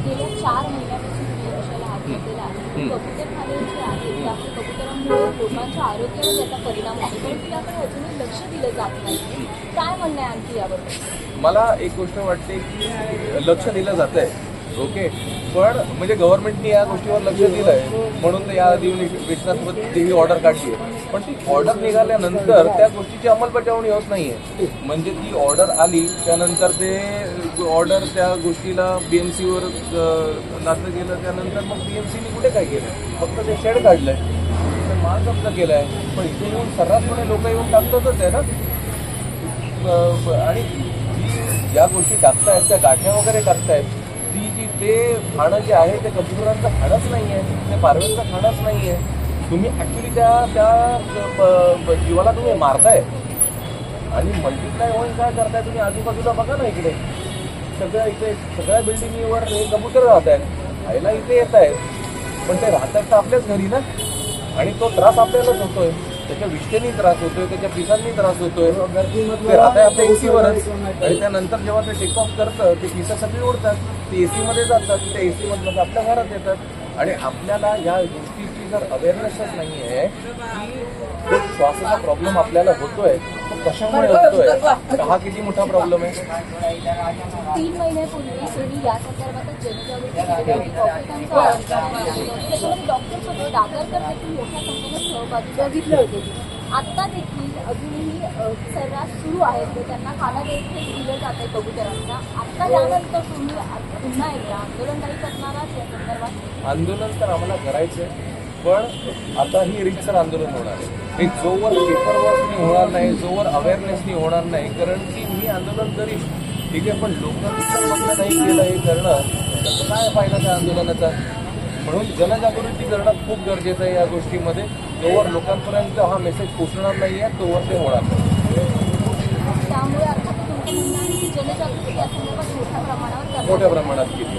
गेल्या 4 महिन्यापासून तुम्ही विषयाला हात घातलेला आहे. कबुतरखाने जे आहेत त्यामुळे कबुतरांमुळे लोकांच्या आरोग्यावर याचा परिणाम होतो, पण त्याकडे अजूनही लक्ष दिलं जात नाही. काय म्हणणं आहे आणखी याबद्दल? मला एक गोष्ट वाटते की लक्ष दिलं जात आहे, ओके, पण म्हणजे गव्हर्नमेंटने या गोष्टीवर लक्ष दिलं आहे म्हणून तर या अधिवेशनात ही ऑर्डर काढली आहे. पण ती ऑर्डर निघाल्यानंतर त्या गोष्टीची अंमलबजावणी होत नाहीये. म्हणजे ती ऑर्डर आली त्यानंतर ते ऑर्डर त्या गोष्टीला BMCवर लादलं गेलं. त्यानंतर मग BMCने कुठे काय केलं? फक्त ते शेड काढलंय, ते माल जप्त केलाय. पण इथे येऊन सर्रासपणे लोक येऊन टाकतातच आहे ना. आणि ज्या गोष्टी टाकतायत त्या गाठ्या वगैरे टाकतायत, ती जी ते खाणं जे आहे ते कबुतरांचं खाणंच नाही आहे, ते पारव्यांचं खाणंच नाही आहे. तुम्ही ॲक्च्युली त्या जीवाला तुम्ही मारताय आणि मल्टिप्लाय होऊन काय करताय तुम्ही. आजूबाजूला बघा ना, इकडे इथे सगळ्या बिल्डिंगवर हे कबूतर राहत आहेत, खायला इथे येत आहेत, पण ते राहतात तर आपल्याच घरी ना. आणि तो त्रास आपल्यालाच होतोय, त्याच्या विष्ठेनी त्रास होतोय, त्याच्या पिसांनी त्रास होतोय. ते राहतंय आपल्या एसीवरच, आणि त्यानंतर जेव्हा ते टेक ऑफ करतं ते पिसं सगळी उडतात, ते एसीमध्ये जातात, त्या एसीमधनं आपल्या घरात येतात. आणि आपल्याला या गोष्टीची जर अवेअरनेसच नाही आहे की श्वासाचा प्रॉब्लेम आपल्याला होतोय, तो कशामुळे होतोय, हा किती मोठा प्रॉब्लेम आहे. 3 महिन्यापूर्वी तुम्ही या संदर्भात जनजागृती डॉक्टर सोबत डागरकर देखील मोठ्या संख्येने सहभागी बघितले होते. आता देखील अजूनही सर्रास सुरू आहे, त्यांना खाना देखील दिलं जात आहे कबुतरांना. आता यानंतर तुम्ही पुन्हा एकदा आंदोलन काही करणार आहात या संदर्भात? आंदोलन तर आम्हाला करायचंय, पण आता ही रीतसर आंदोलन होणार आहे. जोवर पेपरवर्कनी होणार नाही, जोवर अवेअरनेसनी होणार नाही, कारण की मी आंदोलन करीन, ठीक आहे, पण लोकांनी नाही केलं हे करणं, त्याचा काय फायदा त्या आंदोलनाचा. म्हणून जनजागृती करणं खूप गरजेचं आहे या गोष्टीमध्ये. जोवर लोकांपर्यंत हा मेसेज पोचणार नाही आहे तोवर ते होणार नाही. त्यामुळे अर्थात तुमचं म्हणणं आहे की जनजागृती या संदर्भात मोठ्या प्रमाणावर मोठ्या प्रमाणात केली.